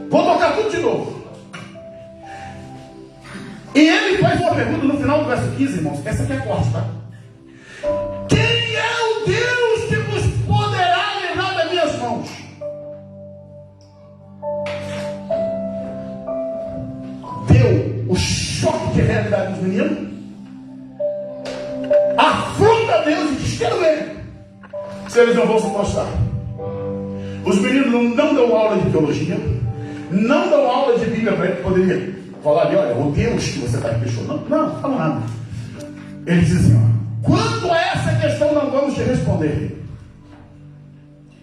Vou tocar tudo de novo. E ele faz uma pergunta no final do verso 15, irmãos. Essa aqui é corte, tá? Quem é o Deus que vos poderá livrar das minhas mãos? Deu o choque de realidade dos meninos. Afronta a Deus e diz: quero ver se eles não vão se mostrar. Os meninos não dão aula de teologia, não dão aula de Bíblia para ele. Poderia falar ali: olha, o Deus que você está questionando. Não fala nada. Ele diz assim: ó, quanto a essa questão não vamos te responder.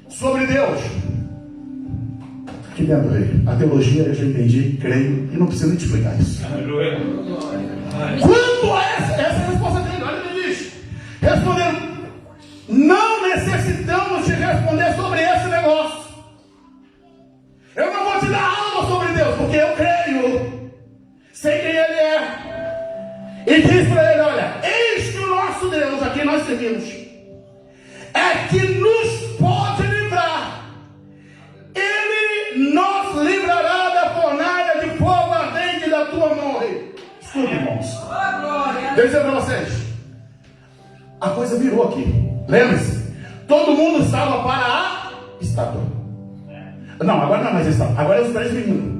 Sobre Deus, aqui dentro, rei, a teologia eu já entendi, creio, e não preciso nem te explicar isso. Quanto a essa é a resposta dele. Olha o que ele diz. Responderam: não necessitamos te responder sobre esse negócio. Eu não vou te dar aula sobre Deus, porque eu creio, sei quem Ele é. E diz para ele: olha, eis que o nosso Deus, a quem nós servimos, é que nos pode livrar. Ele nos livrará da fornalha de fogo ardente da tua mão, rei. Escuta, irmãos. Deixa eu dizer para vocês. A coisa virou aqui. Lembre-se, todo mundo estava para a estátua. Não, agora não é mais a estátua. Agora é os 3 meninos.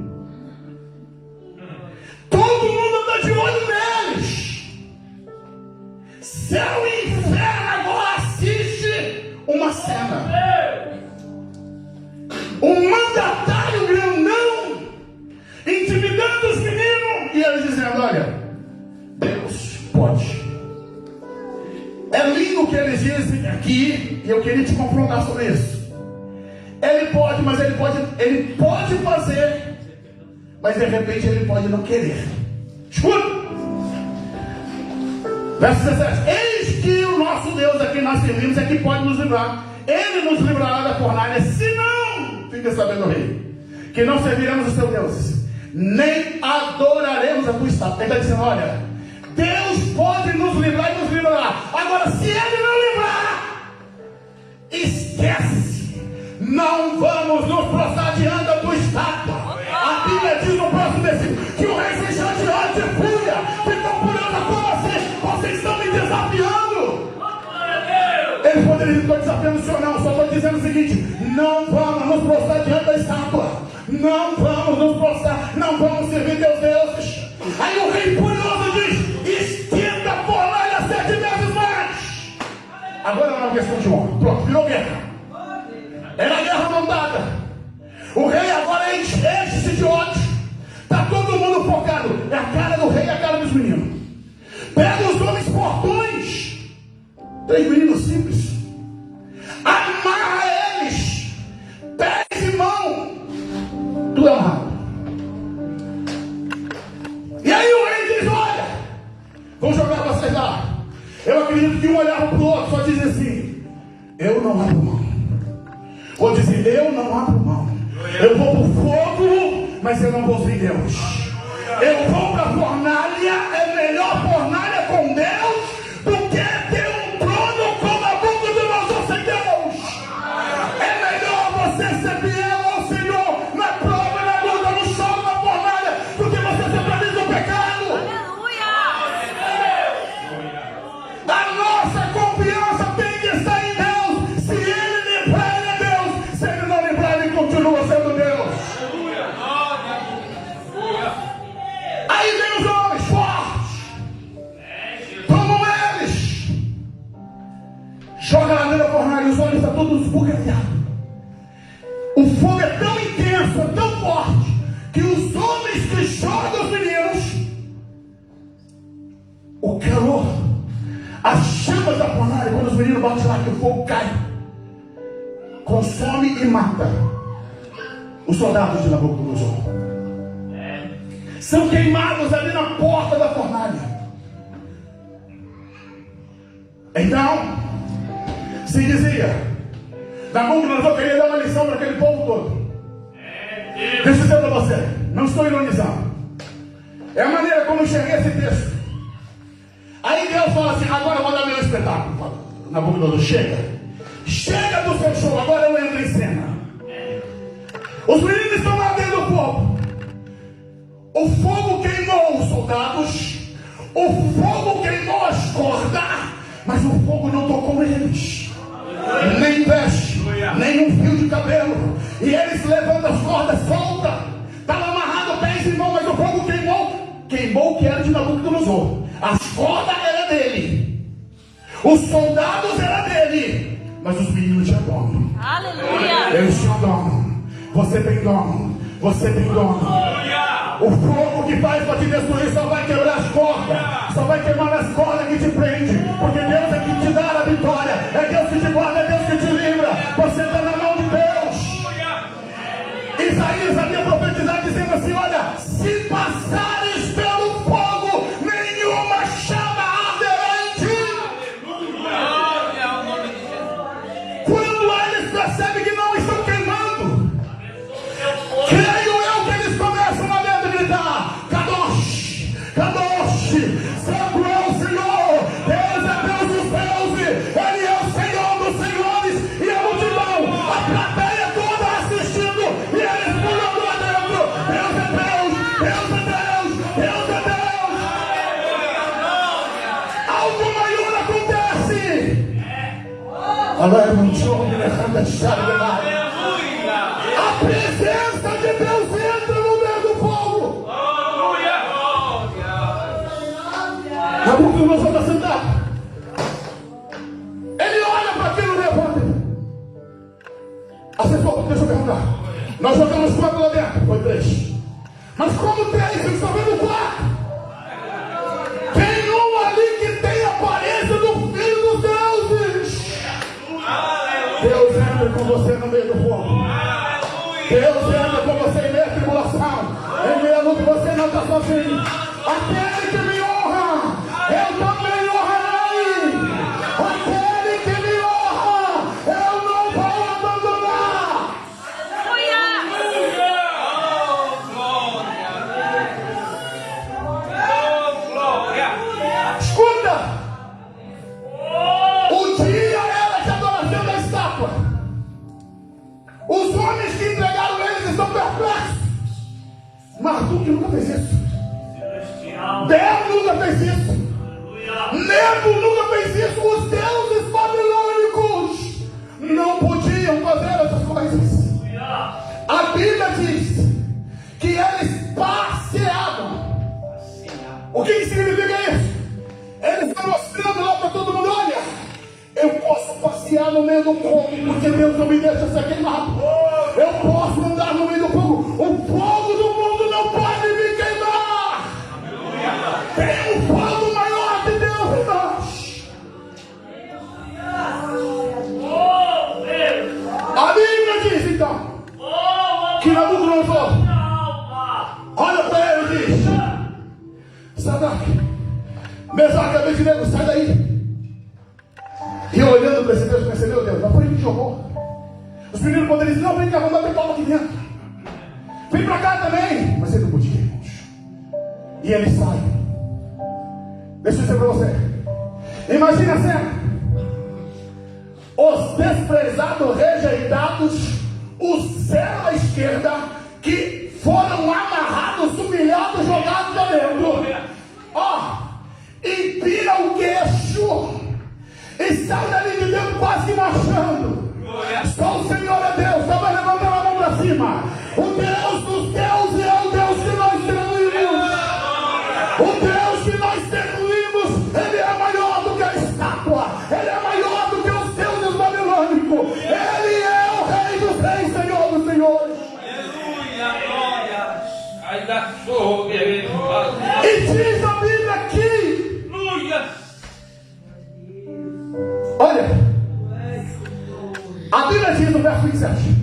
Todo mundo anda de olho neles. Céu e inferno agora assiste uma cena. Um mandatário grandão intimidando os meninos e eles dizendo: olha, Deus pode. É lindo o que eles dizem aqui, e eu queria te confrontar sobre isso. Ele pode, mas ele pode fazer, mas de repente ele pode não querer. Escuta! Verso 17: eis que o nosso Deus, a quem nós servimos, é que pode nos livrar. Ele nos livrará da fornalha, se não, fica sabendo, rei, que não serviremos os teus deuses, nem adoraremos a tua estátua. Ele está dizendo: olha, Deus pode nos livrar e nos livrará. Agora, se Ele não livrar, e vamos nos prostrar diante da tua estátua. A Bíblia diz no próximo versículo que o rei se encheu de fúria. Ficou furioso, como assim? Vocês estão me desafiando. Ele poderia estar desafiando o Senhor, não. Só estou dizendo o seguinte: não vamos nos prostrar diante da estátua. Não vamos nos prostrar. Não vamos servir teus deuses. Aí o rei furioso diz: estenda a fornalha 7 vezes mais. Agora não é uma questão de honra. Pronto, virou guerra. Era guerra mandada. O rei agora enche-se de ódio. Está todo mundo focado. É a cara do rei e a cara dos meninos. Pega os homens portões. 3 meninos simples. Amarra eles. Pés e mão. Tudo amarrado. E aí o rei diz: olha, vou jogar vocês lá. Eu acredito que um olhava para o outro, só dizia assim: eu não abro mão. Vou dizer: eu não abro mão. Eu vou para o fogo, mas eu não vou sem Deus. Eu vou para a fornalha. É melhor fornalha com Deus do que ter um trono com Nabucodonosor sem Deus. É melhor você ser fiel ao Senhor na prova, na luta, no chão, na fornalha, do que você ser preso no pecado. A nossa confiança tem que estar em Deus. Se Ele livrar, Ele é Deus. Se Ele não livrar, Ele continua sendo Deus. Aí vem os homens fortes. Tomam eles. Joga lá dentro da fornalha. Os homens estão todos esbugalhados. O fogo é tão intenso, é tão forte, que os homens que jogam os meninos, o calor, as chamas da fornalha, quando os meninos batem lá, que o fogo cai, consome e mata os soldados de Nabucodonosor. São queimados ali na porta da fornalha. Então, se dizia, Nabucodonosor queria dar uma lição para aquele povo todo. Deixa eu dizer para você, não estou ironizando. É a maneira como eu enxerguei esse texto. Aí Deus fala assim: agora eu vou dar meu espetáculo. Nabucodonosor, chega. Chega do seu show, agora eu entro em cena. Os meninos estão lá dentro do fogo. O fogo queimou os soldados. O fogo queimou as cordas. Mas o fogo não tocou eles. Nem veste, nem um fio de cabelo. E eles levantam as cordas soltas. Estava amarrado pés e mãos, mas o fogo queimou. Queimou o que era de Nabucodonosor. As cordas eram dele. Os soldados eram dele. Mas os meninos tinham dono. Aleluia. Eles tinham dono. Você tem dono. Você tem dono. O fogo que faz para te destruir só vai quebrar as cordas. Só vai queimar as cordas que te prende. Porque Deus é que te dá a vitória. É Deus que te guarda, é Deus que te livra. Você está na mão de Deus. Isaías havia profetizado dizendo assim: olha, se passares pelo fogo, nenhuma chama arderá em ti. Quando eles percebem que não estão queimando, creio eu que eles começam a gritar: Kadosh, Kadosh, Santo é o Senhor, Deus é Deus dos deuses, Ele é o Senhor dos senhores. E a multidão, a plateia toda assistindo, e eles pulando lá dentro: Deus é Deus, Deus é Deus, Deus é Deus. Algo maior acontece. Agora não chove, levanta a chave. A presença de Deus entra no meio do fogo. Nabucodonosor está sentado. Ele olha para aquilo e levanta. Assessor, deixa eu perguntar. Nós jogamos 4 lá dentro. Foi 3. Mas como 3? Eles estão vendo 4. Tem um ali que tem a aparência do Filho dos Deuses. Deus entra com você no meio do fogo. Deus entra com você em meio à tribulação. Em meio à luta, você não está sozinho. Aquele que me honra, eu também honrarei. Aquele que me honra, eu não vou abandonar. Escuta. O dia era de adoração da estátua. Os homens que entregaram eles estão perplexos. Marduk nunca fez isso. Deus nunca fez isso. Nebo nunca fez isso. Os deuses babilônicos não podiam fazer essas coisas. A Bíblia diz que eles passeavam. O que significa isso? Eles estão mostrando lá para todo mundo: olha, eu posso passear no meio do fogo, porque Deus não me deixa ser queimado. Eu posso andar no meio do fogo. O fogo do mundo não pode me queimar. Tem um fogo maior de Deus em nós. A Bíblia diz então que Nabucodonosor olha para ele e diz: Sadraque, Mesaque e Abednego, sai daí. E eu olhando para esse Deus, pensei: meu Deus, não foi ele que jogou. Os meninos poderiam dizer: não, vem cá, vamos bater palma aqui dentro. Vem para cá também. Mas ele não podia, irmãos. E ele sai. Deixa eu dizer para você. Imagina a cena. Os desprezados, rejeitados, o céu à esquerda, que foram amarrados, humilhados, jogados lá dentro. Ó, empina o queixo e sai dali de dentro quase que marchando. Só o Senhor é Deus. Estava levantando a mão para cima. O Deus dos deuses é o Deus que nós servimos. O Deus que nós servimos, Ele é maior do que a estátua. Ele é maior do que os deuses babilônicos. Ele é o Rei dos reis, Senhor dos senhores. Aleluia, glória. Ainda sou guerreiro. E diz a Bíblia aqui. Aleluia. Olha, a Bíblia diz no verso 27: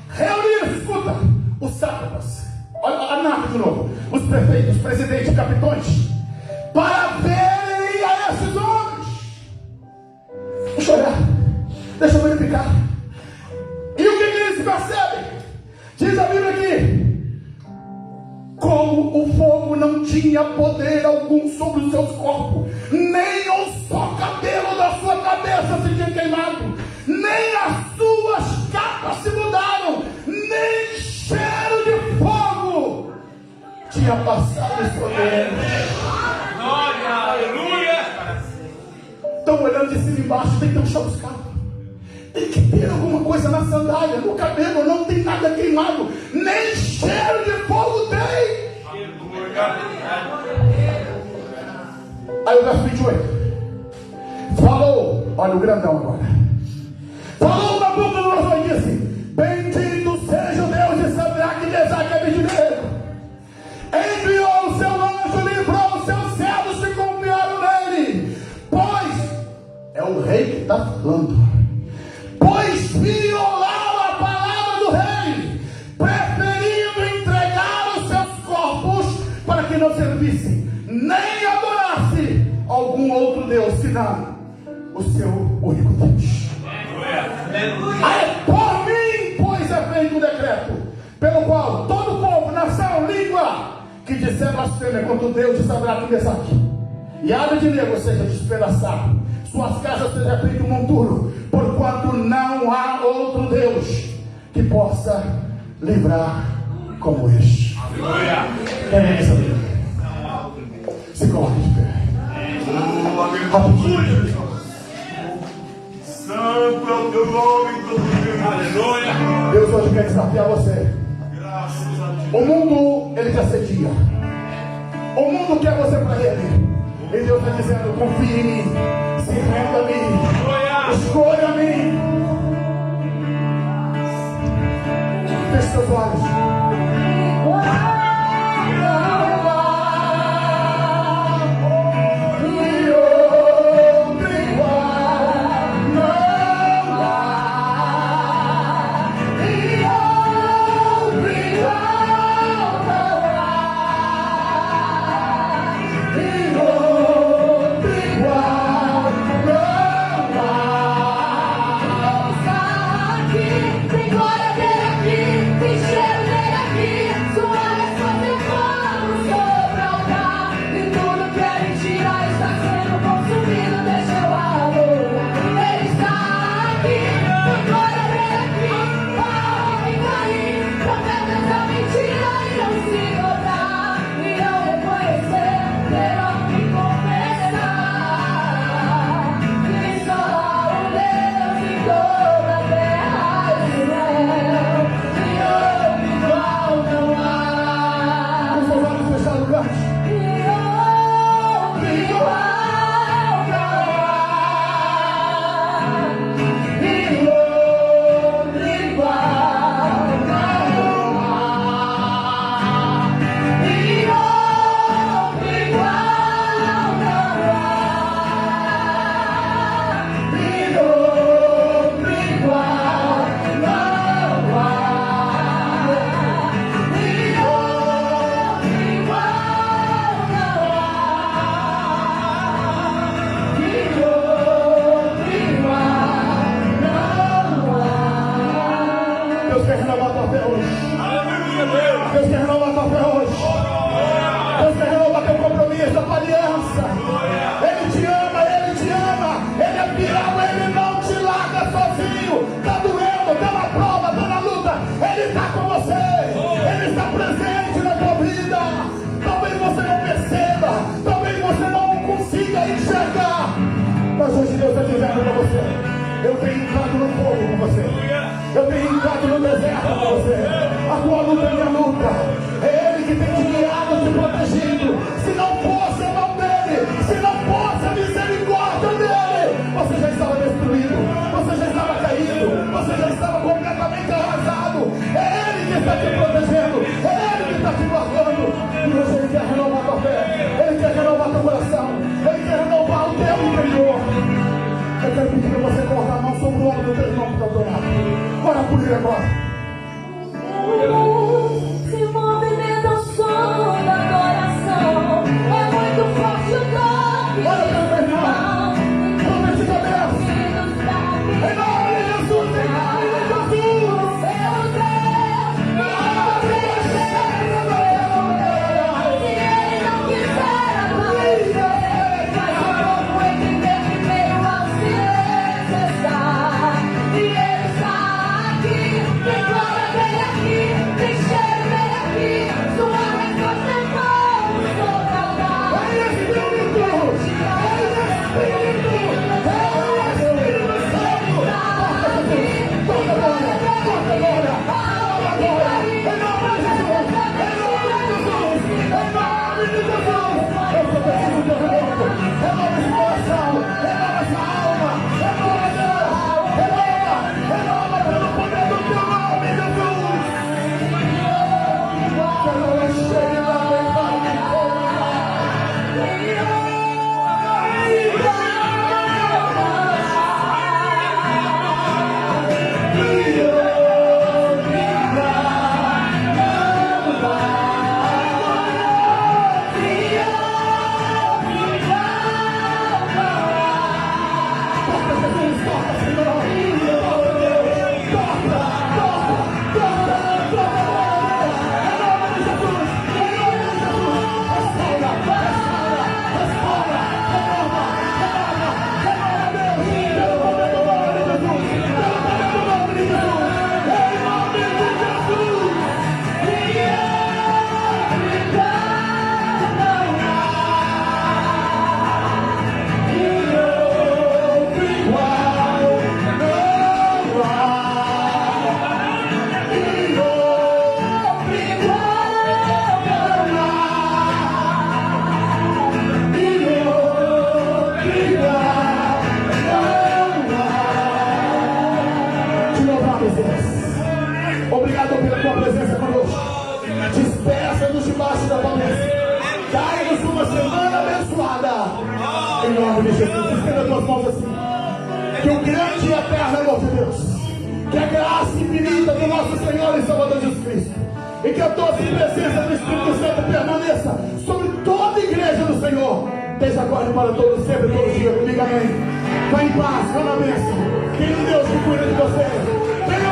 reuniram, escuta, os sátrapas, olha a de novo, os prefeitos, presidentes, capitões, para verem a esses homens. Deixa eu olhar, deixa eu verificar. E o que eles percebem? Diz a Bíblia aqui: como o fogo não tinha poder algum sobre os seus corpos, nem um só cabelo da sua cabeça se tinha queimado, nem as suas capas se mudaram, nem cheiro de fogo tinha passado sobre eles. Glória, aleluia. Estão olhando de cima e embaixo, tem que ter um chamuscado. Tem que ter alguma coisa na sandália, no cabelo, não tem nada queimado, nem cheiro de fogo tem. Aí o verso 28 falou, olha o grandão agora. Falou Nabucodonosor e disse: bendito seja o Deus de Sadraque, Mesaque e Abednego. Enviou o seu anjo, livrou os seus servos que confiaram nele. Pois, é o rei que está falando, pois violaram a palavra do rei, preferindo entregar os seus corpos para que não servissem, nem adorasse algum outro Deus, senão o seu único Deus. Aí, por mim, pois é feito um decreto, pelo qual todo povo, nação, língua, que disser blasfêmia contra o Deus de Sadraque, Mesaque e Abednego seja despedaçado, suas casas seja feito um monturo, porquanto não há outro Deus que possa livrar como este. Quem é essa Deus? Se coloque de pé. Rapidinho. Santo é o teu nome, todo dia. Aleluia. Deus hoje quer desafiar você. Graças a Deus. O mundo, ele te assedia. O mundo quer você para ele. E Deus está dizendo: confie em mim, se renda a mim, escolha a mim. Feche seus olhos. Tem glória dele aqui, tem cheiro dele. entrado no fogo com você. Eu tenho entrado no deserto com você. A tua luta é minha luta. É Ele que tem te guiado, te protegido. Se não fosse a mão dele, se não fosse a misericórdia dele, você já estava destruído, você já estava caído, você já estava completamente arrasado. É Ele que está te protegendo, é Ele que está te guardando. E hoje Ele quer renovar tua fé, Ele quer renovar teu coração, Ele quer renovar o teu interior. Eu quero pedir para você colocar a mão sobre o ombro do teu irmão que está do teu lado. Ora por ele agora. Se movimenta o som da adoração. É muito forte o toque. Olha para o meu irmão. Promete a Deus. Em nome de Jesus, em nome de Jesus. Se ele não quiser aparecer, faz o povo entender que meio ao silêncio está. E ele está aqui. Tem glória dele aqui. Tem cheiro dele aqui. Sua resposta é como sobre o altar. É Espírito, toca agora, toca agora. Fala agora. Em nome de Jesus, em nome de Jesus, em nome de Jesus. Eu preciso de renovo. Renova esse coração, renova essa alma, renova Deus, renova pelo poder do teu nome, Jesus. Que ela chegue lá, obrigado pela tua presença conosco. Despeça-nos debaixo da tua bênção. Dai-nos uma semana abençoada. Em nome de Jesus, estenda tuas mãos assim. Que o grande e eterno amor de Deus, que a graça infinita do nosso Senhor e Salvador Jesus Cristo, e que a doce presença do Espírito Santo permaneça sobre toda a igreja do Senhor, desde agora e para todos, sempre, todos os dias. Comigo, amém. Vá em paz, vá na bênção. Tenha um Deus que cuida de você. Tenha